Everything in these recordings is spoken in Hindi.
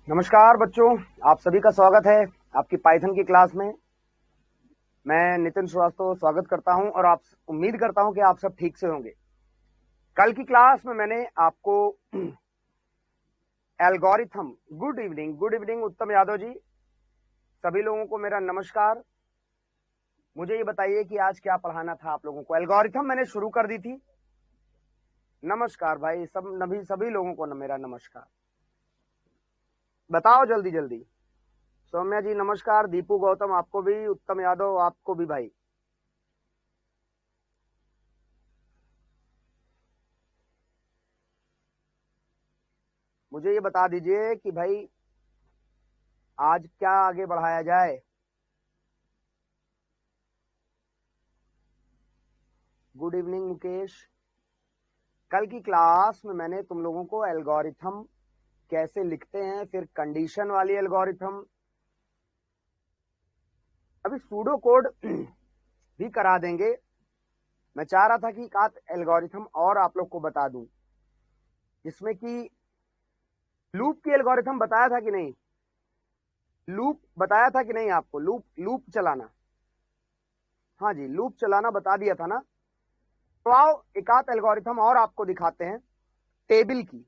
नमस्कार बच्चों, आप सभी का स्वागत है आपकी पाइथन की क्लास में। मैं नितिन श्रीवास्तव स्वागत करता हूं और आप उम्मीद करता हूं कि आप सब ठीक से होंगे। कल की क्लास में मैंने आपको एल्गोरिथम गुड इवनिंग उत्तम यादव जी, सभी लोगों को मेरा नमस्कार। मुझे ये बताइए कि आज क्या पढ़ाना था आप लोगों को। एल्गोरिथम मैंने शुरू कर दी थी। नमस्कार भाई, सभी लोगों को मेरा नमस्कार। बताओ जल्दी जल्दी। सौम्या जी नमस्कार, दीपू गौतम आपको भी, उत्तम यादव आपको भी भाई। मुझे ये बता दीजिए कि भाई आज क्या आगे बढ़ाया जाए। Good evening Mukesh. कल की क्लास में मैंने तुम लोगों को एल्गोरिथम कैसे लिखते हैं, फिर कंडीशन वाली एल्गोरिथम, अभी सूडो कोड भी करा देंगे। मैं चाह रहा था कि एक आध एल्गोरिथम और आप लोग को बता दूं, जिसमें कि लूप की एल्गोरिथम बताया था कि नहीं, लूप बताया था कि नहीं आपको, लूप चलाना। हाँ जी, लूप चलाना बता दिया था ना। तो आओ एक आध एल्गोरिथम और आपको दिखाते हैं। टेबल की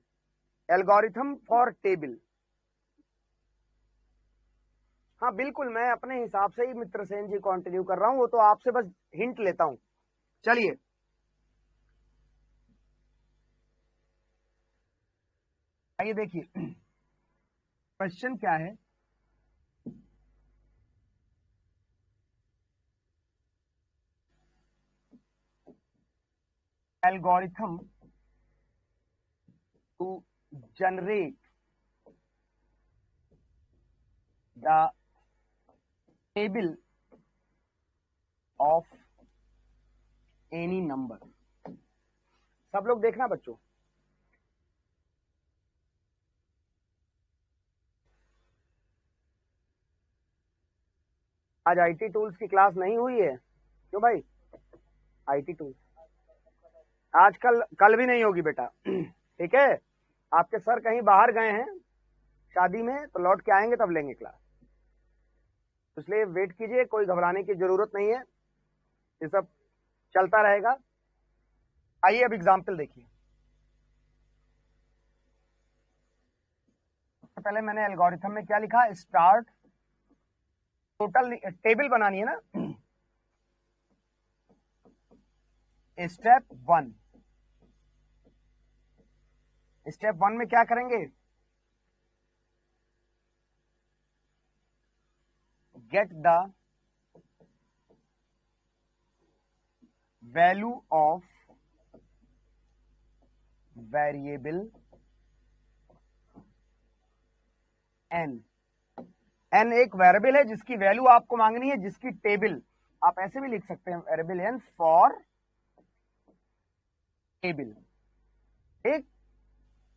एल्गोरिथम फॉर टेबल। हाँ बिल्कुल, मैं अपने हिसाब से ही मित्र सेन जी कंटिन्यू कर रहा हूं, वो तो आपसे बस हिंट लेता हूं। चलिए आइए देखिए क्वेश्चन क्या है। Algorithm to generate the table of any number. सब लोग देखना बच्चों। आज आईटी टूल्स की क्लास नहीं हुई है क्यों भाई? आईटी टूल्स आज कल भी नहीं होगी बेटा ठीक है, आपके सर कहीं बाहर गए हैं शादी में, तो लौट के आएंगे तब लेंगे क्लास। इसलिए वेट कीजिए, कोई घबराने की जरूरत नहीं है, ये सब चलता रहेगा। आइए अब एग्जाम्पल देखिए। सबसे पहले मैंने एल्गोरिथम में क्या लिखा, स्टार्ट टोटल टेबल बनानी है ना। स्टेप वन में क्या करेंगे, get the value of variable n. N एक वेरिएबल है जिसकी वैल्यू आपको मांगनी है, जिसकी टेबल आप ऐसे भी लिख सकते हैं, वेरिएबल एन फॉर टेबल। ठीक,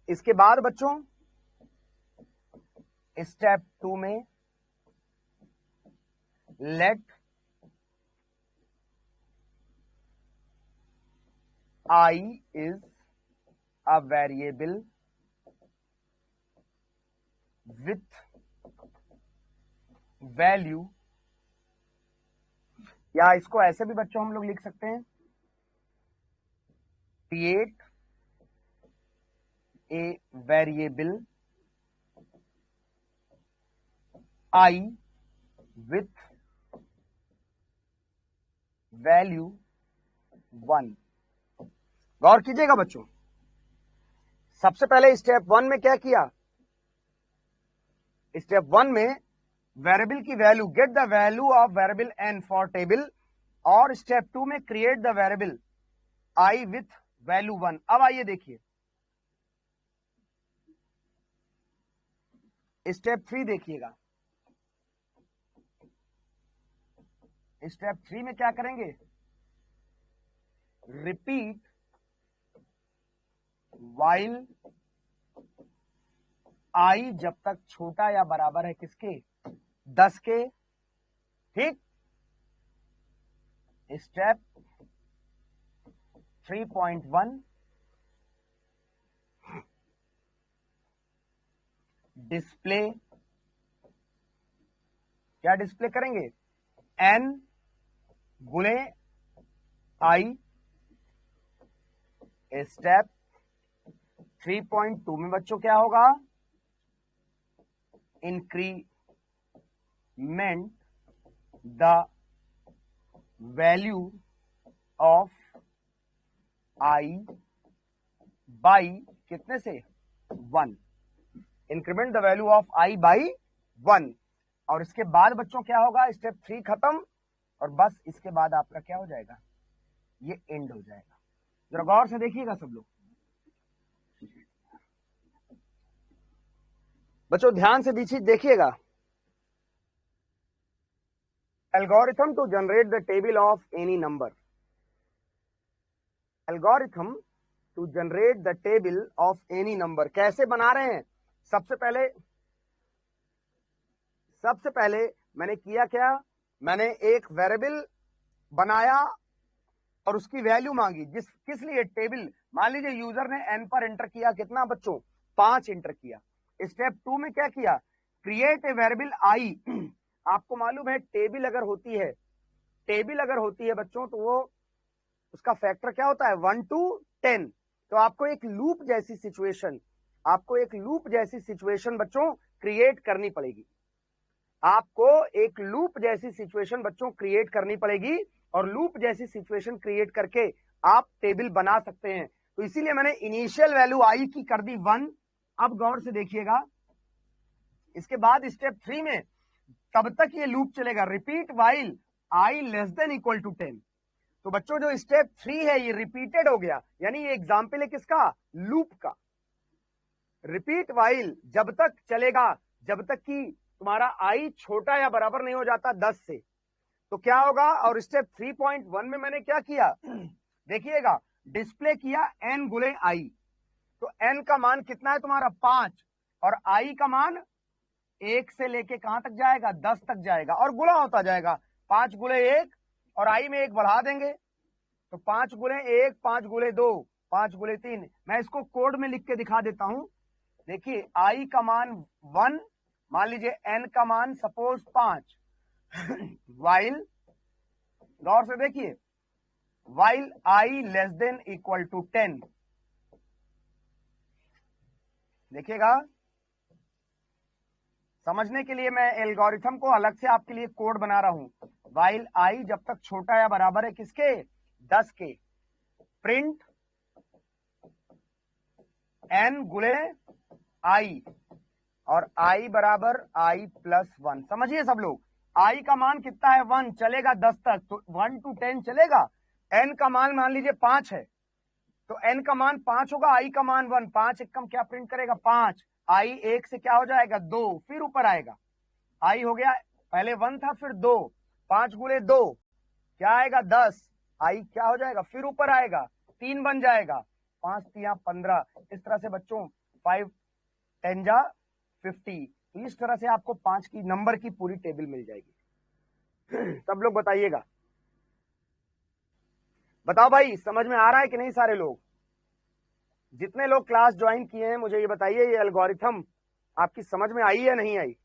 इसके बाद बच्चों स्टेप टू में let i is a variable with value, या इसको ऐसे भी बच्चों हम लोग लिख सकते हैं, create a variable i with value 1। गौर कीजिएगा बच्चों, सबसे पहले स्टेप वन में क्या किया, स्टेप वन में वेरिएबल की value, get the value of variable n for table, और स्टेप टू में create the variable i with value 1। अब आइए देखिए स्टेप 3 देखिएगा। स्टेप 3 में क्या करेंगे, रिपीट वाइल आई जब तक छोटा या बराबर है किसके, 10 के। ठीक, स्टेप 3.1, डिस्प्ले, क्या डिस्प्ले करेंगे, n गुणे i, स्टेप 3.2 में बच्चों क्या होगा, increment the value of i by कितने से 1, increment the value of i by 1। और इसके बाद बच्चों क्या होगा, स्टेप 3 खत्म, और बस इसके बाद आपका क्या हो जाएगा, ये एंड हो जाएगा। जरा गौर से देखिएगा सब लोग, बच्चों ध्यान से देखिएगा। Algorithm to generate the table of any number, algorithm to generate the table of any number कैसे बना रहे हैं। सबसे पहले मैंने किया क्या, मैंने एक वेरिएबल बनाया और उसकी वैल्यू मांगी, किस लिए, टेबल। मान लीजिए यूजर ने n पर एंटर किया, कितना बच्चों, 5 एंटर किया। स्टेप 2 में क्या किया, क्रिएट ए वेरिएबल i। आपको मालूम है टेबल अगर होती है बच्चों, तो वो उसका फैक्टर क्या होता है, 1 to 10। तो आपको एक लूप जैसी सिचुएशन बच्चों क्रिएट करनी पड़ेगी, और लूप जैसी सिचुएशन क्रिएट करके आप टेबल बना सकते हैं। तो इसीलिए मैंने इनिशियल वैल्यू i की कर दी 1। अब गौर से देखिएगा, इसके बाद स्टेप 3 में तब तक ये लूप चलेगा, repeat while i less than equal to 10। तो बच्चों जो स्टेप 3 है ये रिपीटेड हो गया, यानी ये एग्जाम्पल है किसका, लूप का। रिपीट वाइल जब तक चलेगा जब तक कि तुम्हारा i छोटा या बराबर नहीं हो जाता 10 से। तो क्या होगा, और स्टेप 3.1 में मैंने क्या किया, देखिएगा, डिस्प्ले किया n गुणे i। तो n का मान कितना है तुम्हारा 5, और i का मान 1 से लेके कहां तक जाएगा, 10 तक जाएगा, और गुणा होता जाएगा, 5 गुणे 1, और i में 1 बढ़ा देंगे, तो 5 गुणे 1, 5 गुणे 2, 5 गुणे 3। मैं इसको कोड में लिख के दिखा देता हूं। देखिए i का मान 1, मान लीजिए n का मान सपोज 5, वाइल, गौर से देखिए, while i less than equal to 10। देखिएगा, समझने के लिए मैं एल्गोरिथम को अलग से आपके लिए कोड बना रहा हूं। वाइल i जब तक छोटा या बराबर है किसके, 10 के, प्रिंट n गुणे i, और i बराबर i प्लस 1। समझिए सब लोग, i का मान कितना है, 1, चलेगा 10 तक, तो 1 to 10 चलेगा। n का मान मान लीजिए 5 है, तो n का मान 5 होगा, i का मान 1, 5 एकम क्या प्रिंट करेगा, 5, i 1 से क्या हो जाएगा, 2, फिर ऊपर आएगा, i हो गया, पहले 1 था फिर 2, 5 गुणे 2 क्या आएगा, 10, i क्या हो जाएगा, फिर ऊपर आएगा, 3 बन जाएगा, 5 3 15। इस तरह से बच्चों 5 10 जा 50। इस तरह से आपको 5 की नंबर की पूरी टेबल मिल जाएगी। सब लोग बताइएगा, बताओ भाई समझ में आ रहा है कि नहीं, सारे लोग, जितने लोग क्लास ज्वाइन किए हैं मुझे ये बताइए, ये एल्गोरिथम आपकी समझ में आई या नहीं आई।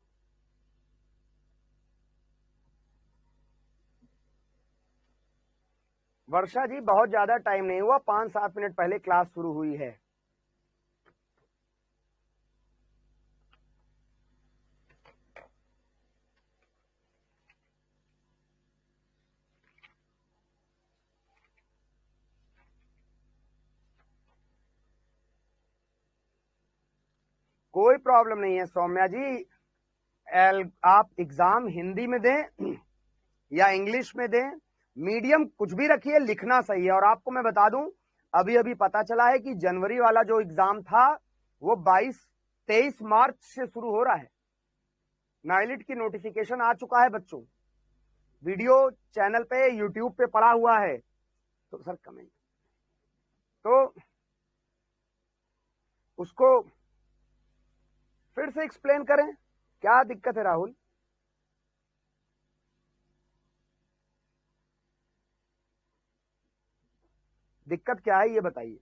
वर्षा जी बहुत ज्यादा टाइम नहीं हुआ, 5-7 मिनट पहले क्लास शुरू हुई है। कोई प्रॉब्लम नहीं है सौम्या जी, आप एग्जाम हिंदी में दें या इंग्लिश में दें, मीडियम कुछ भी रखिए, लिखना सही है। और आपको मैं बता दूं, अभी अभी पता चला है कि जनवरी वाला जो एग्जाम था वो 23 मार्च से शुरू हो रहा है। नाइलिट की नोटिफिकेशन आ चुका है बच्चों, वीडियो चैनल पे यूट्यूब पे पड़ा हुआ है। तो सर कमेंट, तो उसको फिर से एक्सप्लेन करें, क्या दिक्कत है राहुल। दिक्कत क्या है ये बताइए।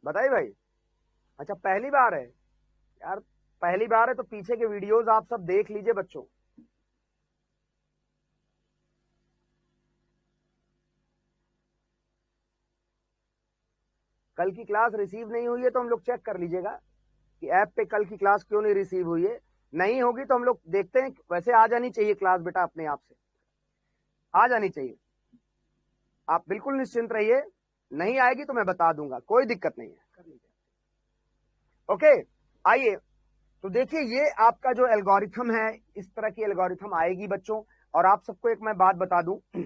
बताइए भाई। अच्छा पहली बार है यार, पहली बार है तो पीछे के वीडियोस आप सब देख लीजिए बच्चों। कल की क्लास रिसीव नहीं हुई है तो हम लोग चेक कर लीजिएगा कि ऐप पे कल की क्लास क्यों नहीं रिसीव हुई है। नहीं होगी तो हम लोग देखते हैं। वैसे आ जानी चाहिए क्लास बेटा, अपने आप से आ जानी चाहिए, आप बिल्कुल निश्चिंत रहिए। नहीं आएगी तो मैं बता दूंगा, कोई दिक्कत नहीं है, कर लीजिए। ओके आइए, तो देखिए ये आपका जो एल्गोरिथम है, इस तरह की एल्गोरिथम आएगी बच्चों। और आप सबको एक मैं बात बता दूं,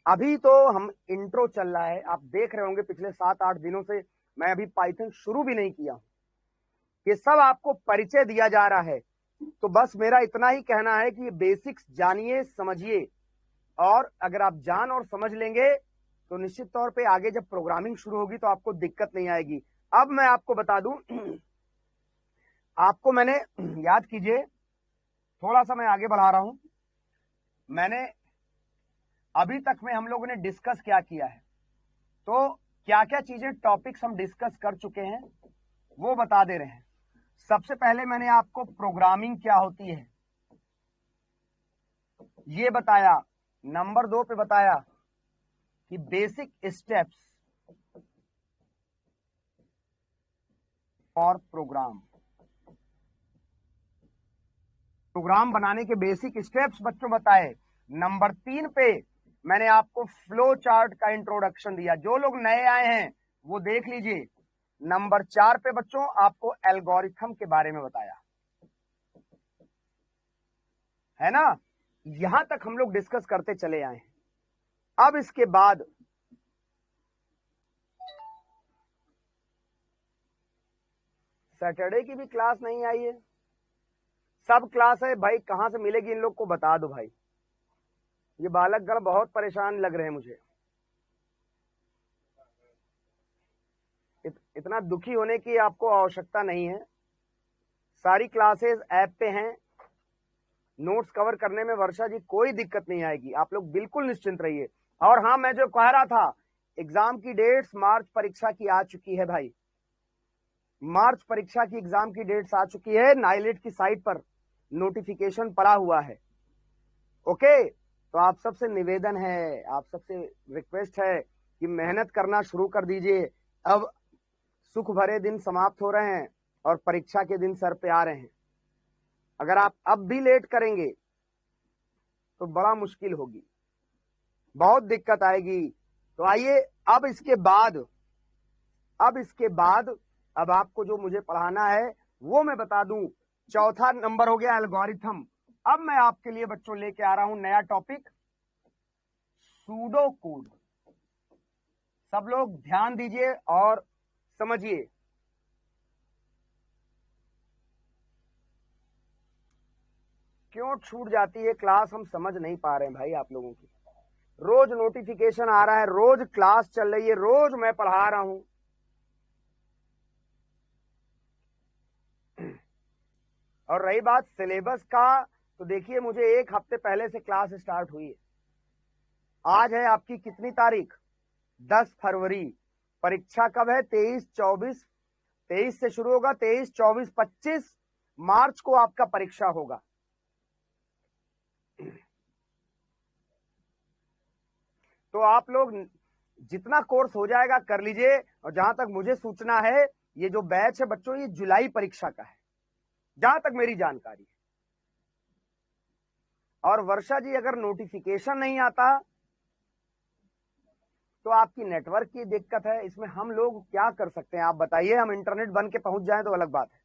अभी तो हम इंट्रो चल रहा है, आप देख रहे होंगे पिछले 7-8 दिनों से मैं अभी पाइथन शुरू भी नहीं किया हूं, ये सब आपको परिचय दिया जा रहा है। तो बस मेरा इतना ही कहना है कि बेसिक्स जानिए समझिए, और अगर आप जान और समझ लेंगे तो निश्चित तौर पे आगे जब प्रोग्रामिंग शुरू होगी तो आपको दिक्कत नहीं आएगी। अब मैं आपको बता दूं, आपको मैंने याद कीजिए, थोड़ा सा मैं आगे बढ़ा रहा हूं। मैंने अभी तक में हम लोगों ने डिस्कस क्या किया है, तो क्या क्या चीजें टॉपिक्स हम डिस्कस कर चुके हैं वो बता दे रहे हैं। सबसे पहले मैंने आपको प्रोग्रामिंग क्या होती है ये बताया। नंबर 2 पे बताया कि बेसिक स्टेप्स फॉर प्रोग्राम बनाने के बेसिक स्टेप्स बच्चों बताए। नंबर 3 पे मैंने आपको फ्लो चार्ट का इंट्रोडक्शन दिया, जो लोग नए आए हैं वो देख लीजिए। नंबर 4 पे बच्चों आपको एल्गोरिथम के बारे में बताया, है ना। यहां तक हम लोग डिस्कस करते चले आए हैं। अब इसके बाद सैटरडे की भी क्लास नहीं आई है, सब क्लास है भाई, कहां से मिलेगी इन लोग को बता दो भाई। ये बालकगण बहुत परेशान लग रहे हैं मुझे। इतना दुखी होने की आपको आवश्यकता नहीं है, सारी क्लासेस ऐप पे हैं, नोट्स कवर करने में वर्षा जी कोई दिक्कत नहीं आएगी, आप लोग बिल्कुल निश्चिंत रहिए। और हाँ, मैं जो कह रहा था, एग्जाम की डेट्स मार्च परीक्षा की आ चुकी है भाई, मार्च परीक्षा की एग्जाम की डेट्स आ चुकी है, नाइलेट की साइट पर नोटिफिकेशन पड़ा हुआ है। ओके, तो आप सबसे निवेदन है, आप सबसे रिक्वेस्ट है कि मेहनत करना शुरू कर दीजिए। अब सुख भरे दिन समाप्त हो रहे हैं और परीक्षा के दिन सर पे आ रहे हैं। अगर आप अब भी लेट करेंगे तो बड़ा मुश्किल होगी, बहुत दिक्कत आएगी। तो आइए अब इसके बाद अब आपको जो मुझे पढ़ाना है वो मैं बता दूं। चौथा नंबर हो गया एल्गोरिथम। अब मैं आपके लिए बच्चों लेके आ रहा हूं नया टॉपिक, सूडो कोड। सब लोग ध्यान दीजिए और समझिए। क्यों छूट जाती है क्लास हम समझ नहीं पा रहे हैं भाई आप लोगों की। रोज नोटिफिकेशन आ रहा है, रोज क्लास चल रही है, रोज मैं पढ़ा रहा हूं। और रही बात सिलेबस का, तो देखिए मुझे 1 हफ्ते पहले से क्लास स्टार्ट हुई है। आज है आपकी कितनी तारीख, 10 फरवरी। परीक्षा कब है, 23-24, 23 से शुरू होगा, 23-24-25 मार्च को आपका परीक्षा होगा। तो आप लोग जितना कोर्स हो जाएगा कर लीजिए। और जहां तक मुझे सूचना है, ये जो बैच है बच्चों ये जुलाई परीक्षा का है, जहां तक मेरी जानकारी है। और वर्षा जी अगर नोटिफिकेशन नहीं आता तो आपकी नेटवर्क की दिक्कत है, इसमें हम लोग क्या कर सकते हैं आप बताइए। हम इंटरनेट बन के पहुंच जाएं तो अलग बात है,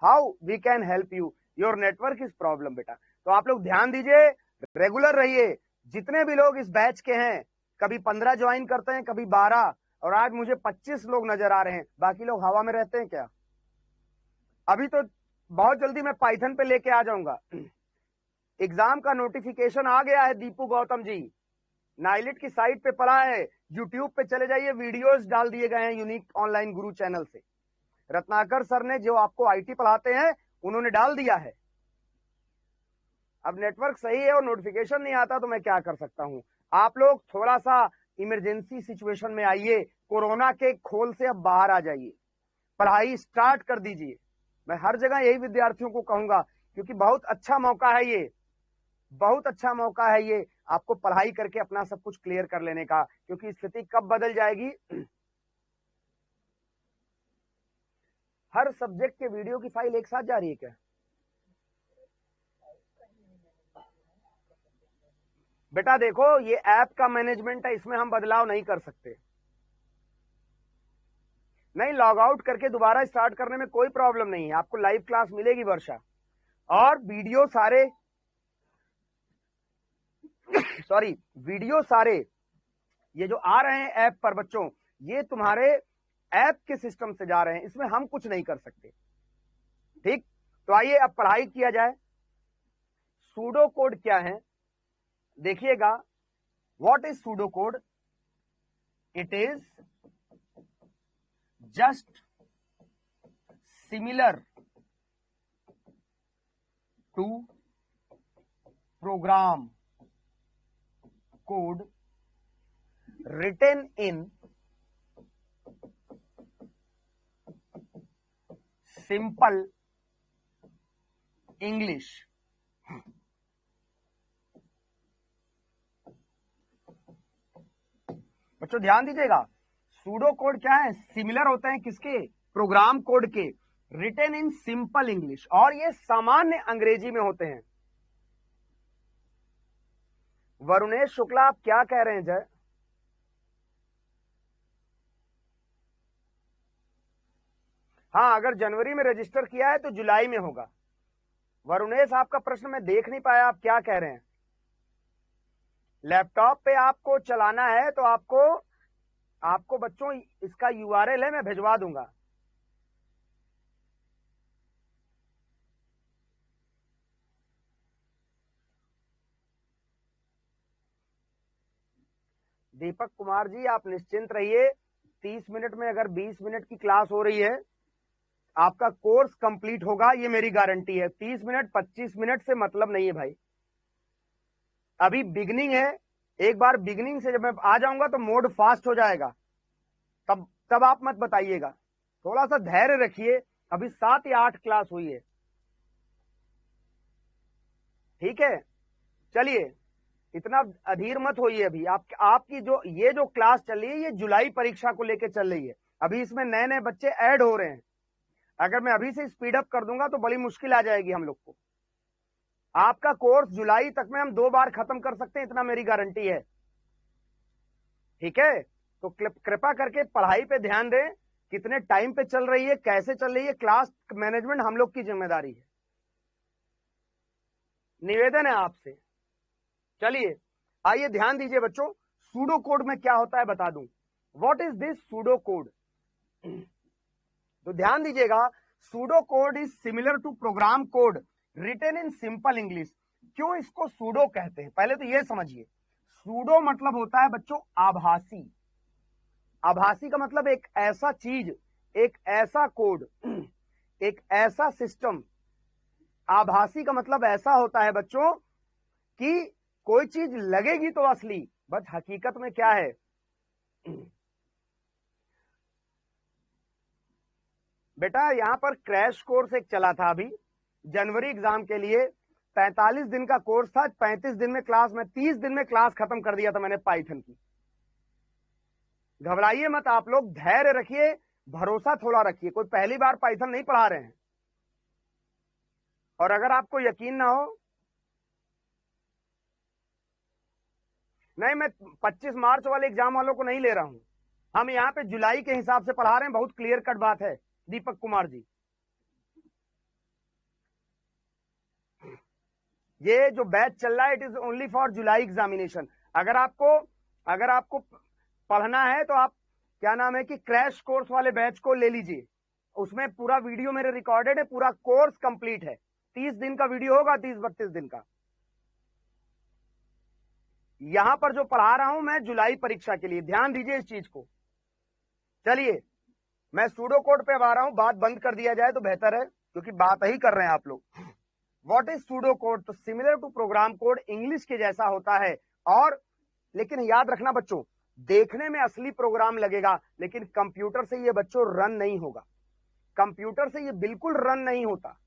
how we can help you, your network is problem बेटा। तो आप लोग ध्यान दीजिए, रेगुलर रहिए। जितने भी लोग इस बैच के हैं, कभी 15 ज्वाइन करते हैं, कभी 12, और आज मुझे 25 लोग नजर आ रहे हैं। बाकी लोग हवा में रहते हैं क्या। अभी तो बहुत जल्दी मैं पाइथन पे लेके आ जाऊंगा। एग्जाम का नोटिफिकेशन आ गया है दीपू गौतम जी, नाइलेट की साइट पे पड़ा है, यूट्यूब पे चले जाइए, वीडियोस डाल दिए गए हैं यूनिक ऑनलाइन गुरु चैनल से। रत्नाकर सर ने, जो आपको आईटी पढ़ाते हैं, उन्होंने डाल दिया है। अब नेटवर्क सही है और नोटिफिकेशन नहीं आता तो मैं क्या कर सकता हूं। आप लोग थोड़ा सा इमरजेंसी सिचुएशन में आइए, कोरोना के खोल से अब बाहर आ जाइए, पढ़ाई स्टार्ट कर दीजिए। मैं हर जगह यही विद्यार्थियों को कहूंगा, क्योंकि बहुत अच्छा मौका है ये, बहुत अच्छा मौका है ये आपको पढ़ाई करके अपना सब कुछ क्लियर कर लेने का, क्योंकि स्थिति कब बदल जाएगी। हर सब्जेक्ट के वीडियो की फाइल एक साथ जा रही है क्या? बेटा देखो, ये ऐप का मैनेजमेंट है, इसमें हम बदलाव नहीं कर सकते। नहीं, लॉग आउट करके दोबारा स्टार्ट करने में कोई प्रॉब्लम नहीं है, आपको लाइव क्लास मिलेगी वर्षा, और वीडियो सारे सॉरी वीडियो सारे ये जो आ रहे हैं ऐप पर बच्चों, ये तुम्हारे ऐप के सिस्टम से जा रहे हैं, इसमें हम कुछ नहीं कर सकते। ठीक, तो आइए अब पढ़ाई किया जाए। सूडो कोड क्या है देखिएगा। What is pseudo code? It is just similar to program code written in simple English। बच्चों ध्यान दीजिएगा, सूडो कोड क्या है? सिमिलर होते हैं किसके? प्रोग्राम कोड के, रिटन इन सिंपल इंग्लिश, और ये सामान्य अंग्रेजी में होते हैं। वरुणेश शुक्ला, आप क्या कह रहे हैं जय? हाँ, अगर जनवरी में रजिस्टर किया है तो जुलाई में होगा। वरुणेश, आपका प्रश्न मैं देख नहीं पाया, आप क्या कह रहे हैं? लैपटॉप पे आपको चलाना है तो आपको बच्चों इसका यूआरएल है, मैं भिजवा दूंगा। दीपक कुमार जी, आप निश्चिंत रहिए, 30 मिनट में अगर 20 मिनट की क्लास हो रही है, आपका कोर्स कंप्लीट होगा, ये मेरी गारंटी है। 30 मिनट 25 मिनट से मतलब नहीं है भाई, अभी बिगनिंग है। एक बार बिगनिंग से जब मैं आ जाऊंगा तो मोड फास्ट हो जाएगा, तब आप मत बताइएगा। थोड़ा सा धैर्य रखिए, अभी 7 या 8 क्लास हुई है, ठीक है? चलिए, इतना अधीर मत होइए। अभी आपकी ये जो क्लास चल रही है, ये जुलाई परीक्षा को लेकर चल रही है। अभी इसमें नए नए बच्चे ऐड हो रहे हैं। अगर मैं अभी से स्पीड अप कर दूंगा तो बड़ी मुश्किल आ जाएगी हम लोग को। आपका कोर्स जुलाई तक में हम 2 बार खत्म कर सकते हैं, इतना मेरी गारंटी है, ठीक है? तो कृपा करके पढ़ाई पे ध्यान दें, कितने टाइम पे चल रही है, कैसे चल रही है, क्लास मैनेजमेंट हम लोग की जिम्मेदारी है, निवेदन है आपसे। चलिए आइए ध्यान दीजिए बच्चों, सूडो कोड में क्या होता है बता दूं। What is this pseudo code? तो ध्यान दीजिएगा, pseudo code is similar to program code written in simple English. क्यों इसको सूडो कहते हैं, पहले तो यह समझिए। सूडो मतलब होता है बच्चों आभासी। आभासी का मतलब एक ऐसा चीज, एक ऐसा कोड, एक ऐसा सिस्टम। आभासी का मतलब ऐसा होता है बच्चों कि कोई चीज लगेगी तो असली, बस हकीकत में क्या है। बेटा यहां पर क्रैश कोर्स एक चला था अभी जनवरी एग्जाम के लिए, 45 दिन का कोर्स था, 35 दिन में क्लास में 30 दिन में क्लास खत्म कर दिया था मैंने पाइथन की। घबराइए मत आप लोग, धैर्य रखिए, भरोसा थोड़ा रखिए। कोई पहली बार पाइथन नहीं पढ़ा रहे हैं। और अगर आपको यकीन ना हो, नहीं, मैं 25 मार्च वाले एग्जाम वालों को नहीं ले रहा हूं, हम यहां पे जुलाई के हिसाब से पढ़ा रहे हैं। बहुत क्लियर कट बात है दीपक कुमार जी। ये जो बैच चल रहा है, it is only for July examination. अगर आपको पढ़ना है तो आप क्या नाम है कि क्रैश कोर्स वाले बैच को ले लीजिए, उसमें पूरा वीडियो मेरे रिकॉर्डेड है, पूरा कोर्स कंप्लीट है। 30 दिन का वीडियो होगा, 30-32 दिन का। यहां पर जो पढ़ा रहा हूं मैं जुलाई परीक्षा के लिए, ध्यान दीजिए इस चीज को। चलिए मैं सूडो कोड पे अब आ रहा हूं, बात बंद कर दिया जाए तो बेहतर है, क्योंकि बात ही कर रहे हैं आप लोग। What is pseudo code? तो similar to program code, English के जैसा होता है। और लेकिन याद रखना बच्चों, देखने में असली प्रोग्राम लगेगा, लेकिन कंप्यूटर से ये बच्चों रन नहीं होगा, कंप्यूटर से ये बिल्कुल रन नहीं होता।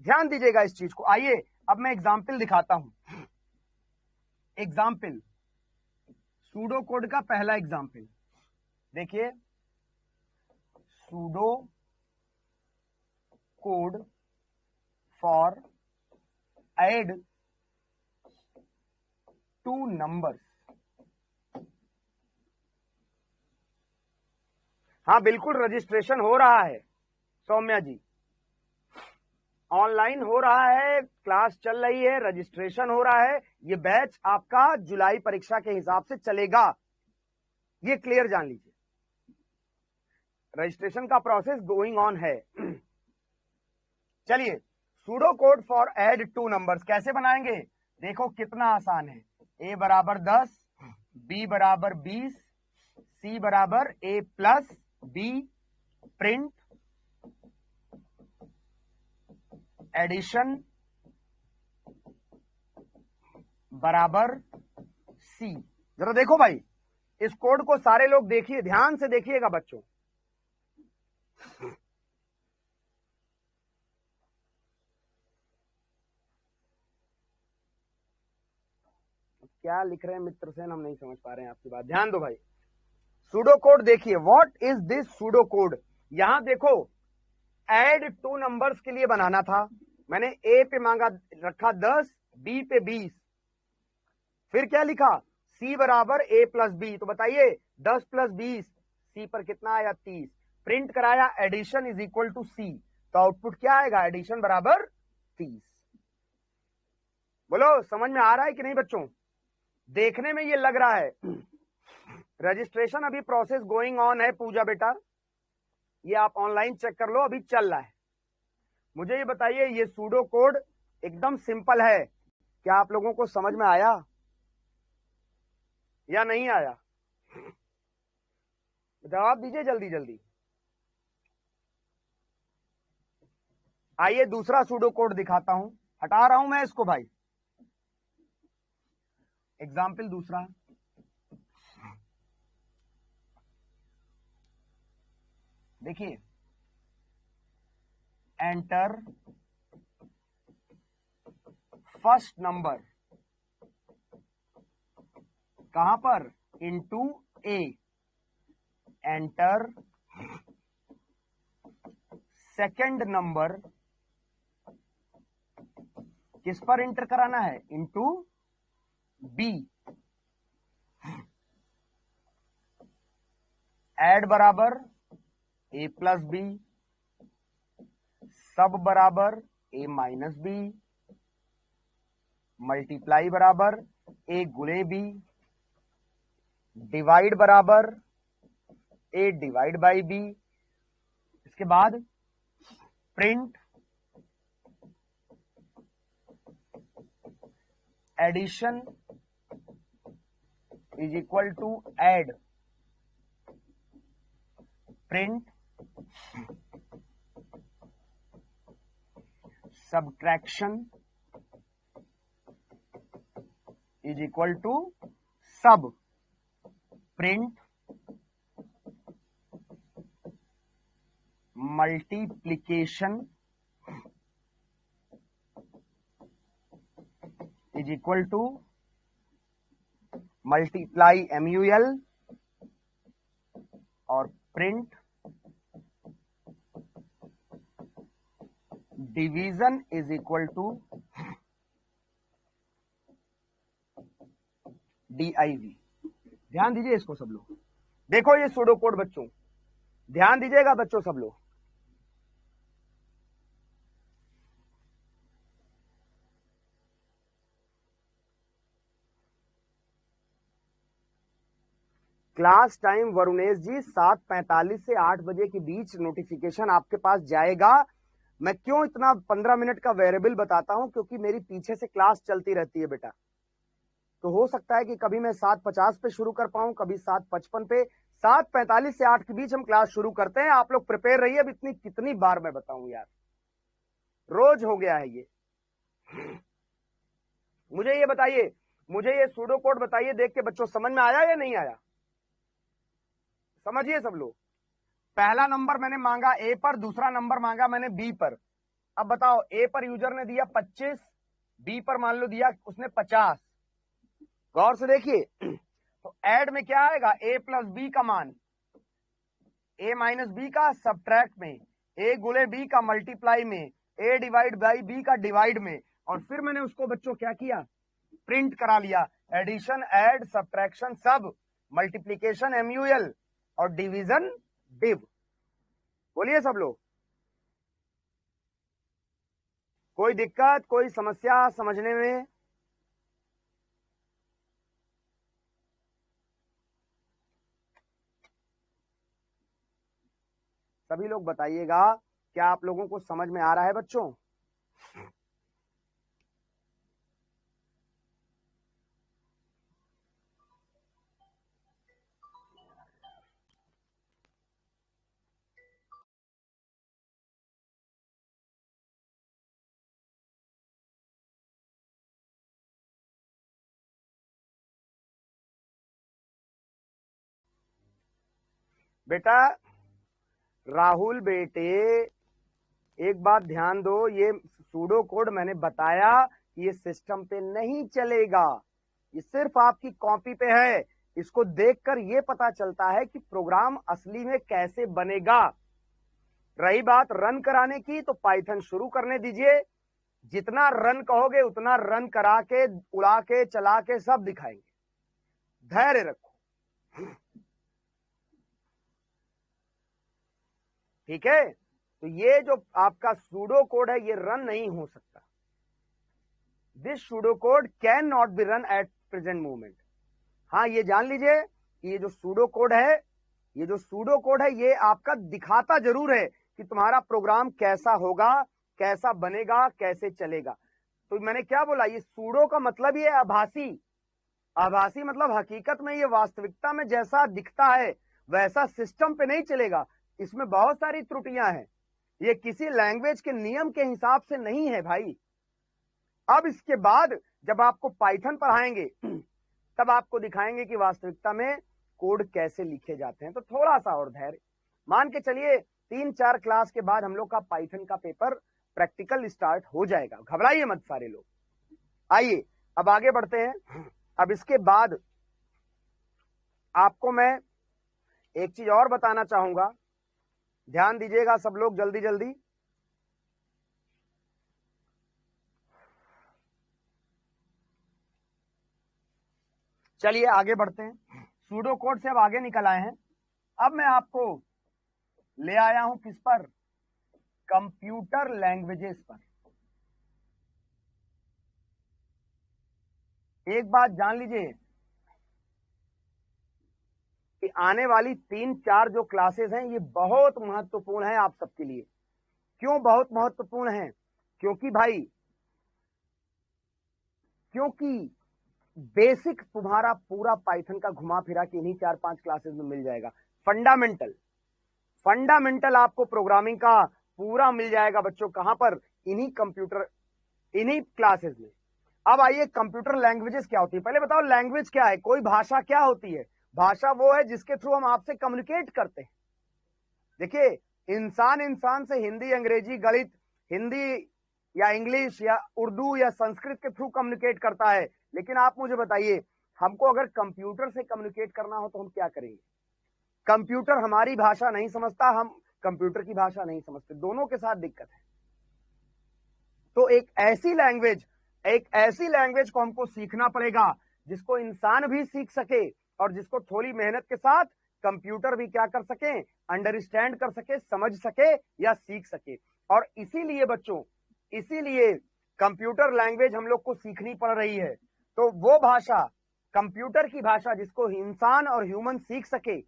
ध्यान दीजिएगा इस चीज को। आइए अब मैं एग्जाम्पल दिखाता हूं। एग्जाम्पल, सूडो कोड का पहला एग्जाम्पल देखिए, pseudo code for add two numbers. हाँ बिल्कुल रजिस्ट्रेशन हो रहा है सौम्या जी, ऑनलाइन हो रहा है, क्लास चल रही है, रजिस्ट्रेशन हो रहा है। ये बैच आपका जुलाई परीक्षा के हिसाब से चलेगा, ये क्लियर जान लीजिए। रजिस्ट्रेशन का प्रोसेस गोइंग ऑन है। चलिए, pseudo code for add two numbers कैसे बनाएंगे? देखो कितना आसान है। a बराबर 10, b बराबर 20, c बराबर a plus b, print addition बराबर सी। जरा देखो भाई, इस कोड को सारे लोग देखिए, ध्यान से देखिएगा बच्चों। क्या लिख रहे हैं मित्र सेन, हम नहीं समझ पा रहे हैं आपकी बात, ध्यान दो भाई। सूडो कोड देखिए, what is this pseudo code. यहां देखो, ऐड टू नंबर्स के लिए बनाना था, मैंने ए पे मांगा रखा 10, बी पे 20, फिर क्या लिखा c बराबर a प्लस बी। तो बताइए 10 प्लस 20 c पर कितना आया 30, प्रिंट कराया addition is equal to c, तो आउटपुट क्या आएगा एडिशन बराबर 30। बोलो समझ में आ रहा है कि नहीं बच्चों? देखने में ये लग रहा है। रजिस्ट्रेशन अभी प्रोसेस गोइंग ऑन है पूजा बेटा, ये आप ऑनलाइन चेक कर लो, अभी चल रहा है। मुझे ये बताइए, ये सूडो कोड एकदम सिंपल है, क्या आप लोगों को समझ में आया या नहीं आया? जवाब दीजिए जल्दी जल्दी। आइए दूसरा सूडो कोड दिखाता हूं, हटा रहा हूं मैं इसको भाई। एग्जाम्पल दूसरा, देखिए, एंटर फर्स्ट नंबर कहां पर, इनटू ए, एंटर सेकंड नंबर किस पर एंटर कराना है, इनटू बी, ऐड बराबर ए प्लस बी, सब बराबर ए माइनस बी, मल्टीप्लाई बराबर ए गुणे बी, डिवाइड बराबर ए डिवाइड बाई बी। इसके बाद print addition is equal to add, print subtraction is equal to sub, print multiplication is equal to multiply MUL, और print division is equal to DIV। ध्यान दीजिए इसको सब लोग, देखो ये सूडो कोड बच्चों, ध्यान दीजिएगा बच्चों सब लोग। क्लास टाइम वरुणेश जी 7:45 से 8 बजे के बीच नोटिफिकेशन आपके पास जाएगा। मैं क्यों इतना 15 मिनट का वेरिएबल बताता हूं, क्योंकि मेरी पीछे से क्लास चलती रहती है बेटा, तो हो सकता है कि कभी मैं 7:50 पे शुरू कर पाऊं, कभी 7:55 पे। 7:45 से 8 के बीच हम क्लास शुरू करते हैं, आप लोग प्रिपेयर रहिए। अब इतनी कितनी बार मैं बताऊं यार, रोज हो गया है ये। मुझे ये बताइए, मुझे ये सूडो कोड बताइए देख के बच्चों, समझ में आया या नहीं आया? समझिए सब लोग। पहला नंबर मैंने मांगा ए पर, दूसरा नंबर मांगा मैंने बी पर। अब बताओ, ए पर यूजर ने दिया 25, बी पर मान लो दिया उसने 50। गौर से देखिए, तो ऐड में क्या आएगा, ए प्लस बी का मान, ए माइनस बी का सब्ट्रैक्ट में, ए गुले बी का मल्टीप्लाई में, ए डिवाइड बाई बी का डिवाइड में, और फिर मैंने उसको बच्चों क्या किया, प्रिंट करा लिया। एडिशन, ऐड, सब्ट्रैक्शन सब, मल्टीप्लीकेशन MUL और डिवीजन डिव। बोलिए सब लोग, कोई दिक्कत, कोई समस्या समझने में? सभी लोग बताइएगा, क्या आप लोगों को समझ में आ रहा है बच्चों? बेटा राहुल बेटे, एक बात ध्यान दो, ये सूडो कोड मैंने बताया कि ये सिस्टम पे नहीं चलेगा, ये सिर्फ आपकी कॉपी पे है। इसको देखकर ये पता चलता है कि प्रोग्राम असली में कैसे बनेगा। रही बात रन कराने की, तो पाइथन शुरू करने दीजिए, जितना रन कहोगे उतना रन करा के, उड़ा के, चला के सब दिखाएंगे। धैर्य रखो, ठीक है? तो ये जो आपका सूडो कोड है ये रन नहीं हो सकता। This pseudo code can not be run at present moment. हाँ, ये जान लीजिए कि ये जो सूडो कोड है, ये जो सूडो कोड है ये आपका दिखाता जरूर है कि तुम्हारा प्रोग्राम कैसा होगा, कैसा बनेगा, कैसे चलेगा। तो मैंने क्या बोला, ये सूडो का मतलब ये आभासी। आभासी मतलब हकीकत में ये वास्तविकता में जैसा दिखता है वैसा सिस्टम पे नहीं चलेगा। इसमें बहुत सारी त्रुटियां हैं, ये किसी लैंग्वेज के नियम के हिसाब से नहीं है भाई। अब इसके बाद जब आपको पाइथन पढ़ाएंगे तब आपको दिखाएंगे कि वास्तविकता में कोड कैसे लिखे जाते हैं। तो थोड़ा सा और धैर्य मान के चलिए, 3-4 क्लास के बाद हम लोग का पाइथन का पेपर प्रैक्टिकल स्टार्ट हो जाएगा। घबराइए मत सारे लोग। आइए अब आगे बढ़ते हैं। अब इसके बाद आपको मैं एक चीज और बताना चाहूंगा, ध्यान दीजिएगा सब लोग जल्दी जल्दी। चलिए आगे बढ़ते हैं। सूडो कोड से अब आगे निकल आए हैं। अब मैं आपको ले आया हूं किस पर, कंप्यूटर लैंग्वेजेस पर। एक बात जान लीजिए कि आने वाली 3-4 जो क्लासेस हैं ये बहुत महत्वपूर्ण है आप सबके लिए। क्यों बहुत महत्वपूर्ण है? क्योंकि भाई, क्योंकि बेसिक तुम्हारा पूरा पाइथन का घुमा फिरा के इन्हीं 4-5 क्लासेस में मिल जाएगा। फंडामेंटल फंडामेंटल आपको प्रोग्रामिंग का पूरा मिल जाएगा बच्चों। कहां पर? इन्हीं क्लासेस में। अब आइए, कंप्यूटर लैंग्वेजेस क्या होती है पहले बताओ। लैंग्वेज क्या है? कोई भाषा क्या होती है? भाषा वो है जिसके थ्रू हम आपसे कम्युनिकेट करते हैं। देखिए, इंसान इंसान से हिंदी, अंग्रेजी, गणित, हिंदी या इंग्लिश या उर्दू या संस्कृत के थ्रू कम्युनिकेट करता है। लेकिन आप मुझे बताइए, हमको अगर कंप्यूटर से कम्युनिकेट करना हो तो हम क्या करेंगे? कंप्यूटर हमारी भाषा नहीं समझता, हम कंप्यूटर की भाषा नहीं समझते, दोनों के साथ दिक्कत है। तो एक ऐसी लैंग्वेज को हमको सीखना पड़ेगा जिसको इंसान भी सीख सके और जिसको थोड़ी मेहनत के साथ कंप्यूटर भी क्या कर सके, अंडरस्टैंड कर सके, समझ सके या सीख सके। और इसीलिए बच्चों, इसीलिए कंप्यूटर लैंग्वेज हम लोग को सीखनी पड़ रही है। तो वो भाषा, कंप्यूटर की भाषा जिसको इंसान और ह्यूमन सीख सके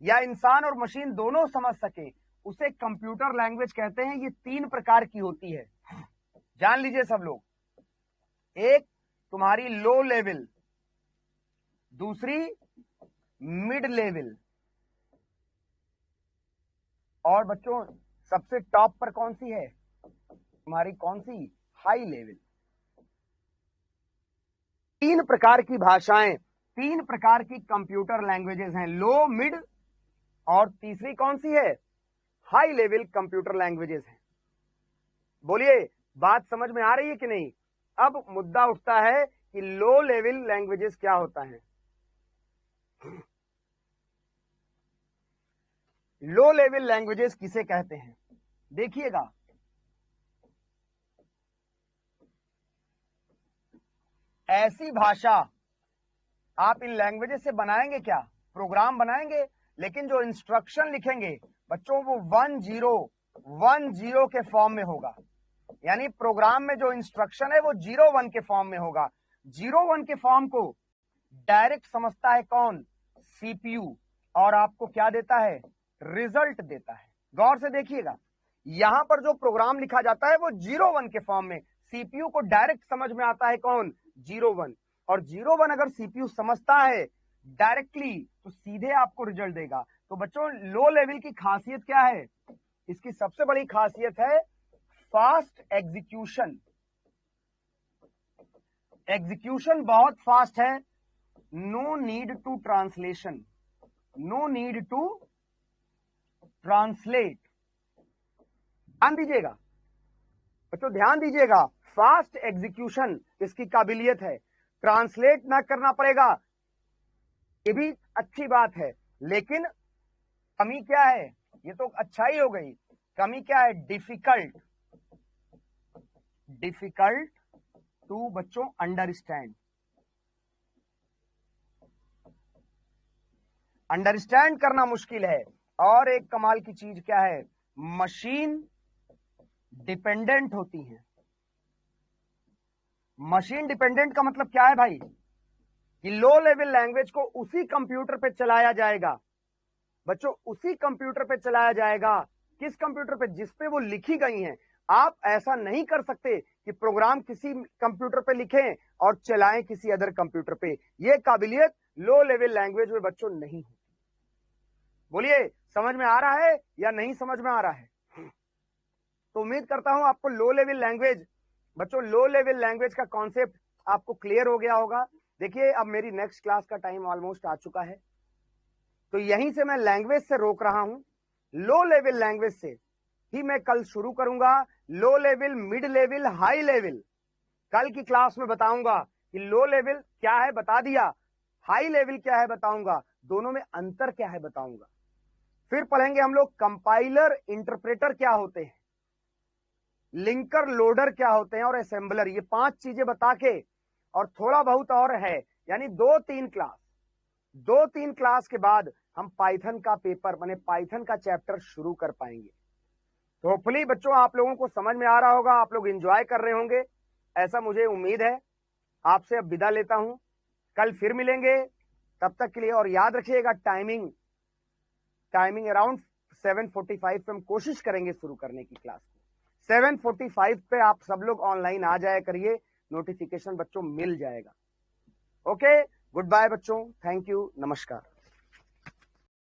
या इंसान और मशीन दोनों समझ सके, उसे कंप्यूटर लैंग्वेज कहते हैं। ये 3 प्रकार की होती है, जान लीजिए सब लोग। एक तुम्हारी लो लेवल, दूसरी मिड लेवल, और बच्चों सबसे टॉप पर कौन सी है तुम्हारी? कौन सी? High level. तीन प्रकार की भाषाएं, तीन प्रकार की कंप्यूटर लैंग्वेजेस हैं, लो, मिड और तीसरी कौन सी है, हाई लेवल कंप्यूटर लैंग्वेजेस हैं। बोलिए बात समझ में आ रही है कि नहीं। अब मुद्दा उठता है कि लो लेवल लैंग्वेजेस क्या होता है। लो लेवल लैंग्वेजेस किसे कहते हैं, देखिएगा, ऐसी भाषा आप इन लैंग्वेजेस से बनाएंगे क्या, प्रोग्राम बनाएंगे, लेकिन जो इंस्ट्रक्शन लिखेंगे बच्चों वो 1010 के फॉर्म में होगा। यानी प्रोग्राम में जो इंस्ट्रक्शन है वो 01 के फॉर्म में होगा। 01 के फॉर्म को डायरेक्ट समझता है कौन, सीपीयू, और आपको क्या देता है, रिजल्ट देता है। गौर से देखिएगा, यहां पर जो प्रोग्राम लिखा जाता है वो 01 के फॉर्म में, सीपीयू को डायरेक्ट समझ में आता है कौन, 01, और 01 अगर सीपीयू समझता है डायरेक्टली तो सीधे आपको रिजल्ट देगा। तो बच्चों लो लेवल की खासियत क्या है, इसकी सबसे बड़ी खासियत है फास्ट एग्जीक्यूशन। एग्जीक्यूशन बहुत फास्ट है, no need to translation, no need to translate. ध्यान दीजिएगा बच्चों, ध्यान दीजिएगा, फास्ट एग्जीक्यूशन इसकी काबिलियत है, ट्रांसलेट ना करना पड़ेगा, ये भी अच्छी बात है, लेकिन कमी क्या है, ये तो अच्छाई हो गई, कमी क्या है, डिफिकल्ट, डिफिकल्ट टू बच्चों अंडरस्टैंड। अंडरस्टैंड करना मुश्किल है। और एक कमाल की चीज क्या है, मशीन डिपेंडेंट होती हैं। मशीन डिपेंडेंट का मतलब क्या है भाई, कि लो लेवल लैंग्वेज को उसी कंप्यूटर पे चलाया जाएगा बच्चों, उसी कंप्यूटर पे चलाया जाएगा, किस कंप्यूटर पे, जिस पे वो लिखी गई हैं। आप ऐसा नहीं कर सकते कि प्रोग्राम किसी कंप्यूटर पे लिखें और चलाएं किसी अदर कंप्यूटर पे, ये काबिलियत लो लेवल लैंग्वेज में बच्चों नहीं होती। बोलिए समझ में आ रहा है या नहीं समझ में आ रहा है। तो उम्मीद करता हूं आपको लो लेवल लैंग्वेज, बच्चों लो लेवल लैंग्वेज का कॉन्सेप्ट आपको क्लियर हो गया होगा। देखिए अब मेरी नेक्स्ट क्लास का टाइम ऑलमोस्ट आ चुका है, तो यहीं से मैं लैंग्वेज से रोक रहा हूं, लो लेवल लैंग्वेज से ही मैं कल शुरू करूंगा। Low level, mid level, high level कल की क्लास में बताऊंगा कि लो लेवल क्या है बता दिया, हाई लेवल क्या है बताऊंगा, दोनों में अंतर क्या है बताऊंगा। फिर पढ़ेंगे हम लोग कंपाइलर इंटरप्रेटर क्या होते हैं, लिंकर लोडर क्या होते हैं, और असेंबलर, ये 5 चीजें बता के, और थोड़ा बहुत और है, यानी 2-3 क्लास के बाद हम पाइथन का पेपर माने पाइथन का चैप्टर शुरू कर पाएंगे। तो होपफुली बच्चों आप लोगों को समझ में आ रहा होगा, आप लोग एंजॉय कर रहे होंगे, ऐसा मुझे उम्मीद है। आपसे अब विदा लेता हूं, कल फिर मिलेंगे, तब तक के लिए। और याद रखिएगा टाइमिंग अराउंड 7:45 पे हम कोशिश करेंगे शुरू करने की क्लास को। 7:45 पे आप सब लोग ऑनलाइन आ जाया करिए, नोटिफिकेशन बच्चों मिल जाएगा। ओके, गुड बाय बच्चों, थैंक यू, नमस्कार।